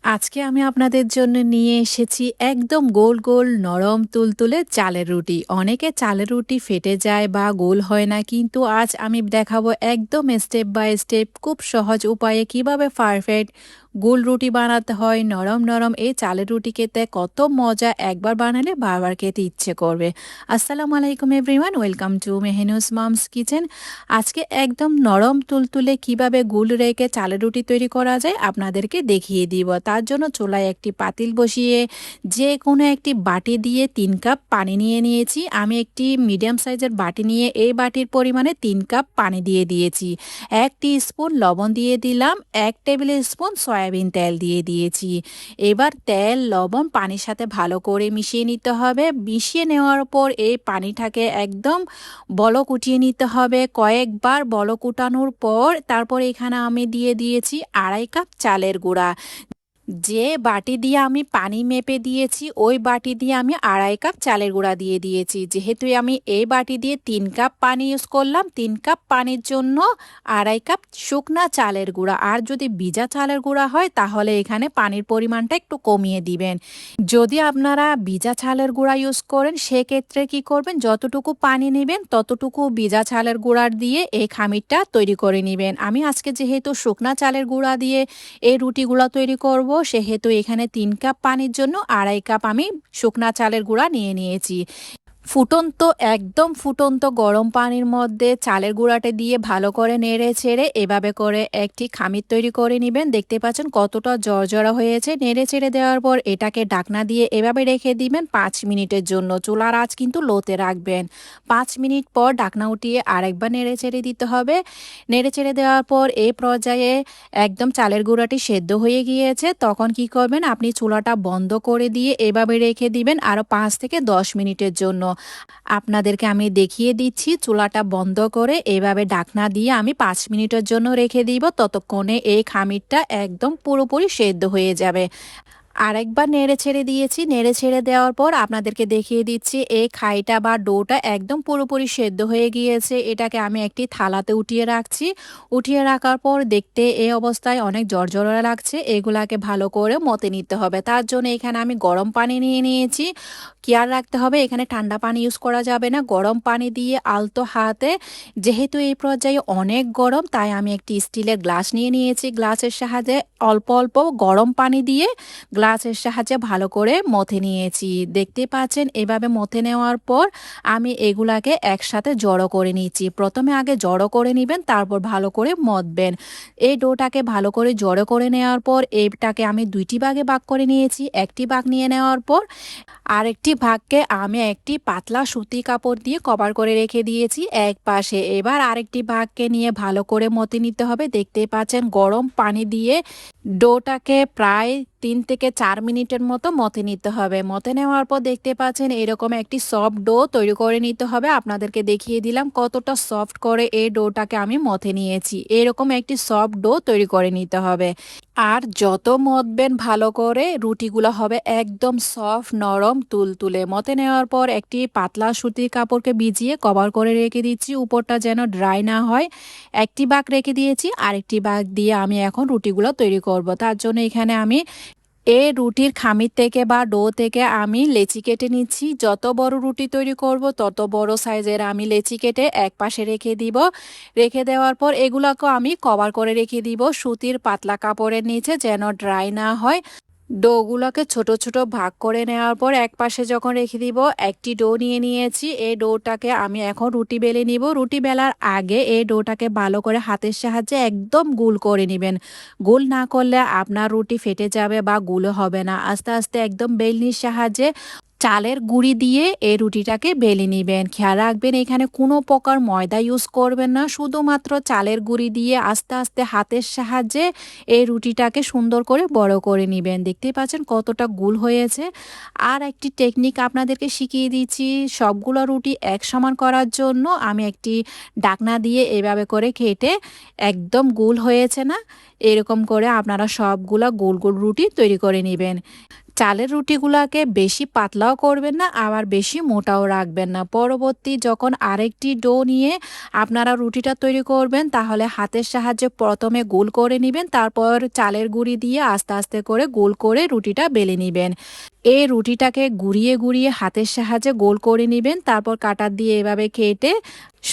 আজকে আমি আপনাদের জন্য নিয়ে এসেছি একদম গোল গোল নরম তুলতুলে চালের রুটি। অনেকে চালের রুটি ফেটে যায় বা গোল হয় না, কিন্তু আজ আমি দেখাবো একদম স্টেপ বাই স্টেপ খুব সহজ উপায়ে কিভাবে পারফেক্ট গোল রুটি বানাতে হয়। নরম নরম এই চালের রুটি খেতে কত মজা, একবার বানালে বারবার খেতে ইচ্ছে করবে। আসসালামু আলাইকুম everyone, welcome to Mehnus mom's kitchen. আজকে একদম নরম তুলতুলে কিভাবে গোল রেখে চালের রুটি তৈরি করা যায় আপনাদেরকে দেখিয়ে দিব। তার জন্য চুলায় একটি পাতিল বসিয়ে যে কোনো একটি বাটি দিয়ে 3 কাপ পানি নিয়ে নিয়েছি। আমি একটি মিডিয়াম সাইজের বাটি নিয়ে এই বাটির পরিমাণে 3 কাপ পানি দিয়ে দিয়েছি। 1 স্পুন লবণ দিয়ে দিলাম, 1 টেবিল স্পুন সয়াবিন তেল দিয়ে দিয়েছি। এবার তেল লবণ পানির সাথে ভালো করে মিশিয়ে নিতে হবে। মিশিয়ে নেওয়ার পর এই পানিটাকে একদম বলক উঠিয়ে নিতে হবে। কয়েকবার বলক উঠানোর পর তারপর এখানে আমি দিয়ে দিয়েছি 2.5 কাপ চালের গুঁড়া। যে বাটি দিয়ে আমি পানি মেপে দিয়েছি ওই বাটি দিয়ে আমি 2.5 কাপ চালের গুঁড়া দিয়ে দিয়েছি। যেহেতু আমি এই বাটি দিয়ে 3 কাপ পানি ইউজ করলাম, 3 কাপ পানির জন্য 2.5 কাপ শুকনা চালের গুঁড়া। আর যদি ভিজা চালের গুঁড়া হয় তাহলে এখানে পানির পরিমাণটা একটু কমিয়ে দিবেন। যদি আপনারা ভিজা চালের গুঁড়া ইউজ করেন সেক্ষেত্রে কি করবেন, যতটুকু পানি নেবেন ততটুকু ভিজা চালের গুঁড়ার দিয়ে এই খামিরটা তৈরি করে নেবেন। আমি আজকে যেহেতু শুকনা চালের গুঁড়া দিয়ে এই রুটিগুলো তৈরি করব, সেহেতু এখানে 3 কাপ পানির জন্য 2.5 কাপ আমি শুকনা চালের গুঁড়া নিয়ে নিয়েছি। ফুটন্ত একদম ফুটন্ত গরম পানির মধ্যে চালের গুঁড়াটা দিয়ে ভালো করে নেড়ে ছেড়ে এভাবে করে একটি খামির তৈরি করে নেবেন। দেখতে পাচ্ছেন কতটা জর্জরা হয়েছে। নেড়ে ছেড়ে দেওয়ার পর এটাকে ঢাকনা দিয়ে এভাবে রেখে দিবেন 5 মিনিটের জন্য। চুলার আঁচ কিন্তু লোতে রাখবেন। 5 মিনিট পর ঢাকনা উঠিয়ে আরেকবার নেড়ে ছেড়ে দিতে হবে। নেড়ে ছেড়ে দেওয়ার পর এই পর্যায়ে একদম চালের গুঁড়াটি সেদ্ধ হয়ে গিয়েছে। তখন কি করবেন, আপনি চুলাটা বন্ধ করে দিয়ে এভাবে রেখে দিবেন আরও 5 থেকে 10 মিনিটের জন্য। আপনাদেরকে আমি দেখিয়ে দিচ্ছি। চুলাটা বন্ধ করে এভাবে ঢাকনা দিয়ে আমি 5 মিনিটের জন্য রেখে দিব। ততক্ষণে এই খামিরটা একদম পুরোপুরি সেদ্ধ হয়ে যাবে। আরেকবার নেড়ে ছেড়ে দিয়েছি। নেড়ে ছেড়ে দেওয়ার পর আপনাদেরকে দেখিয়ে দিচ্ছি এই খাইটা বা ডোটা একদম পুরোপুরি সেদ্ধ হয়ে গিয়েছে। এটাকে আমি একটি থালাতে উঠিয়ে রাখছি। উঠিয়ে রাখার পর দেখতে এই অবস্থায় অনেক জর্জরা লাগছে। এগুলাকে ভালো করে মতে নিতে হবে। তার জন্য এখানে আমি গরম পানি নিয়ে নিয়েছি। খেয়াল রাখতে হবে এখানে ঠান্ডা পানি ইউজ করা যাবে না। গরম পানি দিয়ে আলতো হাতে, যেহেতু এই পর্যায়ে অনেক গরম তাই আমি একটি স্টিলের গ্লাস নিয়ে নিয়েছি। গ্লাসের সাহায্যে অল্প অল্প গরম পানি দিয়ে গ্লাসের সাহায্যে ভালো করে মথে নিয়েছি। দেখতে পাচ্ছেন এভাবে মথে নেওয়ার পর আমি এগুলাকে একসাথে জড়ো করে নিচ্ছি। প্রথমে আগে জড়ো করে নেবেন, তারপর ভালো করে মথবেন। এই ডোটাকে ভালো করে জড়ো করে নেওয়ার পর এটাকে আমি 2টি ভাগে ভাগ করে নিয়েছি। একটি ভাগ নিয়ে নেওয়ার পর আরেকটি ভাগকে আমি একটি পাতলা সুতি কাপড় দিয়ে কভার করে রেখে দিয়েছি এক পাশে। এবার আরেকটি ভাগকে নিয়ে ভালো করে মথে নিতে হবে। দেখতেই পাচ্ছেন গরম পানি দিয়ে ডোটাকে প্রায় 3 থেকে 4 মিনিটের মতো মথে নিতে হবে। মথে নেওয়ার পর দেখতে পাচ্ছেন এরকম একটি সফট ডো তৈরি করে নিতে হবে। আপনাদেরকে দেখিয়ে দিলাম কতটা সফট করে এই ডোটাকে আমি মথে নিয়েছি। এরকম একটি সফট ডো তৈরি করে নিতে হবে। আর যত মথবেন ভালো করে রুটিগুলো হবে একদম সফট নরম তুলতুলে। মথে নেওয়ার পর একটি পাতলা সুতির কাপড়কে ভিজিয়ে কভার করে রেখে দিচ্ছি, উপরটা যেন ড্রাই না হয়। একটি ভাগ রেখে দিয়েছি, আরেকটি ভাগ দিয়ে আমি এখন রুটিগুলো তৈরি করব। তার জন্য এখানে আমি এই রুটির খামির থেকে বা ডো থেকে আমি লেচি কেটে নিচ্ছি। যত বড় রুটি তৈরি করব তত বড় সাইজের আমি লেচি কেটে এক পাশে রেখে দিব। রেখে দেওয়ার পর এগুলাকে আমি কভার করে রেখে দিব সুতির পাতলা কাপড়ের নিচে, যেন ড্রাই না হয়। ডোগুলোকে ছোট ছোট ভাগ করে নেওয়ার পর এক পাশে যখন রেখে দিব, একটি ডো নিয়ে নিয়েছি। এই ডোটাকে আমি এখন রুটি বেলে নিব। রুটি বেলার আগে এই ডোটাকে ভালো করে হাতের সাহায্যে একদম গোল করে নেবেন। গোল না করলে আপনার রুটি ফেটে যাবে বা গোল হবে না। আস্তে আস্তে একদম বেলনির সাহায্যে চালের গুঁড়ি দিয়ে এই রুটিটাকে বেলে নেবেন। খেয়াল রাখবেন এখানে কোনো প্রকার ময়দা ইউজ করবেন না, শুধুমাত্র চালের গুঁড়ি দিয়ে আস্তে আস্তে হাতের সাহায্যে এই রুটিটাকে সুন্দর করে বড় করে নেবেন। দেখতেই পাচ্ছেন কতটা গোল হয়েছে। আর একটি টেকনিক আপনাদেরকে শিখিয়ে দিচ্ছি। সবগুলো রুটি এক সমান করার জন্য আমি একটি ঢাকনা দিয়ে এভাবে করে কেটে, একদম গোল হয়েছে না, এরকম করে আপনারা সবগুলা গোল গোল রুটি তৈরি করে নেবেন। চালের রুটিগুলাকে বেশি পাতলাও করবেন না, আবার বেশি মোটাও রাখবেন না। পরবর্তী যখন আরেকটি ডো নিয়ে আপনারা রুটিটা তৈরি করবেন, তাহলে হাতের সাহায্যে প্রথমে গোল করে নিবেন, তারপর চালের গুঁড়ি দিয়ে আস্তে আস্তে করে গোল করে রুটিটা বেলে নিবেন। এই রুটিটাকে ঘুরিয়ে ঘুরিয়ে হাতের সাহায্যে গোল করে নিবেন, তারপর কাঁটা দিয়ে এভাবে কেটে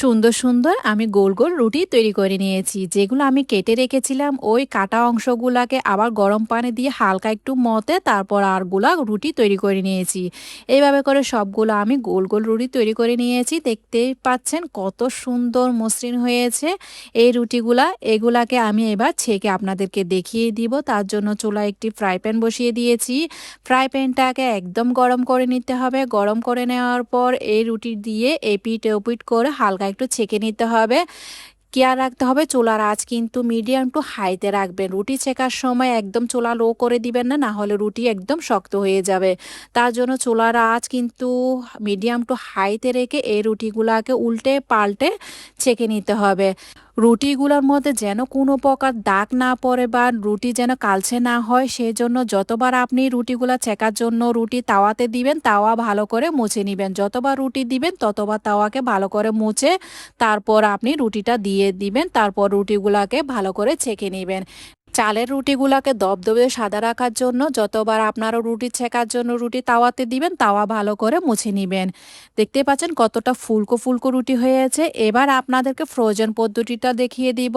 সুন্দর সুন্দর আমি গোল গোল রুটি তৈরি করে নিয়েছি। যেগুলো আমি কেটে রেখেছিলাম ওই কাটা অংশগুলাকে আবার গরম পানি দিয়ে হালকা একটু মতে তারপর আরগুলা রুটি তৈরি করে নিয়েছি। এইভাবে করে সবগুলো আমি গোল গোল রুটি তৈরি করে নিয়েছি। দেখতেই পাচ্ছেন কত সুন্দর মসৃণ হয়েছে এই রুটিগুলা। এগুলাকে আমি এবার ছেঁকে আপনাদেরকে দেখিয়ে দিব। তার জন্য চুলায় একটি ফ্রাই প্যান বসিয়ে দিয়েছি। ফ্রাই প্যানটাকে একদম গরম করে নিতে হবে। গরম করে নেওয়ার পর এই রুটি দিয়ে এপিট ওপিট করে হালকা একটু ছেঁকে নিতে হবে। কেয়ার রাখতে হবে চুলার আঁচ কিন্তু মিডিয়াম টু হাইতে রাখবেন। রুটি ছেঁকার সময় একদম চুলা লো করে দিবেন না, না হলে রুটি একদম শক্ত হয়ে যাবে। তার জন্য চুলার আঁচ কিন্তু মিডিয়াম টু হাইতে রেখে এই রুটিগুলাকে উল্টে পাল্টে ছেঁকে নিতে হবে। রুটিগুলোর মধ্যে যেন কোনো প্রকার দাগ না পড়ে বা রুটি যেন কালচে না হয়, সেজন্য যতবার আপনি রুটিগুলা ছেঁকার জন্য রুটি তাওয়াতে দিবেন, তাওয়া ভালো করে মুছে নিবেন। যতবার রুটি দিবেন ততবার তাওয়াকে ভালো করে মুছে তারপর আপনি রুটিটা দিয়ে দিবেন, তারপর রুটিগুলাকে ভালো করে ছেঁকে নিবেন। চালের রুটিগুলাকে দবদবে সাদা রাখার জন্য যতবার আপনারা রুটি ছেঁকার জন্য রুটি তাওয়াতে দিবেন, তাওয়া ভালো করে মুছে নিবেন। দেখতে পাচ্ছেন কতটা ফুলকো ফুলকো রুটি হয়েছে। এবার আপনাদেরকে ফ্রোজেন পদ্ধতিটা দেখিয়ে দিব।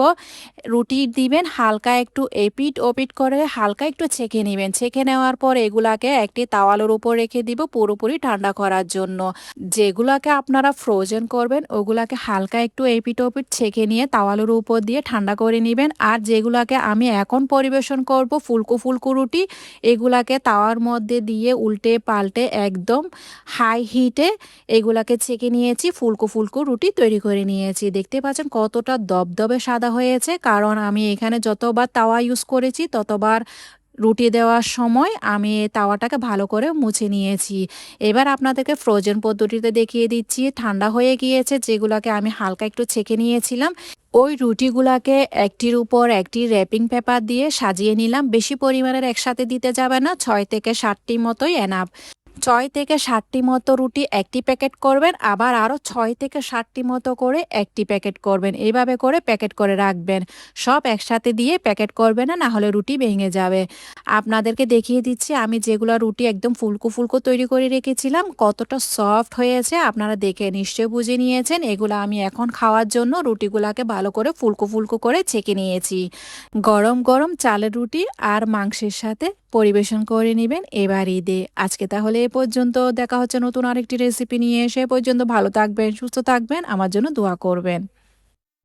রুটি দিবেন, হালকা একটু এপিট ওপিট করে হালকা একটু ছেঁকে নেবেন। ছেঁকে নেওয়ার পর এগুলাকে একটি তাওয়ালের উপর রেখে দিব পুরোপুরি ঠান্ডা করার জন্য। যেগুলাকে আপনারা ফ্রোজেন করবেন ওগুলাকে হালকা একটু এপিট ওপিট ছেঁকে নিয়ে তাওয়ালের উপর দিয়ে ঠান্ডা করে নেবেন। আর যেগুলাকে আমি এখন পরিবেশন করব ফুলকো ফুলকো রুটি, এগুলাকে তাওয়ার মধ্যে দিয়ে উল্টে পাল্টে একদম হাই হিটে এগুলাকে ছেঁকে নিয়েছি, ফুলকো ফুলকো রুটি তৈরি করে নিয়েছি। দেখতে পাচ্ছেন কতটা দবদবে সাদা হয়েছে, কারণ আমি এখানে যতবার তাওয়া ইউজ করেছি ততবার রুটি দেওয়ার সময় আমি তাওয়াটাকে ভালো করে মুছে নিয়েছি। এবার আপনাদেরকে ফ্রোজেন পদ্ধতিতে দেখিয়ে দিচ্ছি। ঠান্ডা হয়ে গিয়েছে যেগুলাকে আমি হালকা একটু ছেঁকে নিয়েছিলাম, ওই রুটিগুলাকে একটির উপর একটি র্যাপিং পেপার দিয়ে সাজিয়ে নিলাম। বেশি পরিমাণের একসাথে দিতে যাবে না, 6 থেকে 7টি মতোই এনাফ। 6 থেকে 7টি মতো রুটি একটি প্যাকেট করবেন, আবার আরও 6 থেকে 7টি মতো করে একটি প্যাকেট করবেন। এইভাবে করে প্যাকেট করে রাখবেন। সব একসাথে দিয়ে প্যাকেট করবেন না, না হলে রুটি ভেঙে যাবে। আপনাদেরকে দেখিয়ে দিচ্ছি আমি যেগুলো রুটি একদম ফুলকো ফুলকো তৈরি করে রেখেছিলাম কতটা সফট হয়েছে, আপনারা দেখে নিশ্চয়ই বুঝে নিয়েছেন। এগুলো আমি এখন খাওয়ার জন্য রুটিগুলাকে ভালো করে ফুলকো ফুলকো করে ছেঁকে নিয়েছি। গরম গরম চালের রুটি আর মাংসের সাথে পরিবেশন করে নেবেন এবার ঈদে। আজকে তাহলে এ পর্যন্ত, দেখা হচ্ছে নতুন আরেকটি রেসিপি নিয়ে। সে পর্যন্ত ভালো থাকবেন, সুস্থ থাকবেন, আমার জন্য দোয়া করবেন।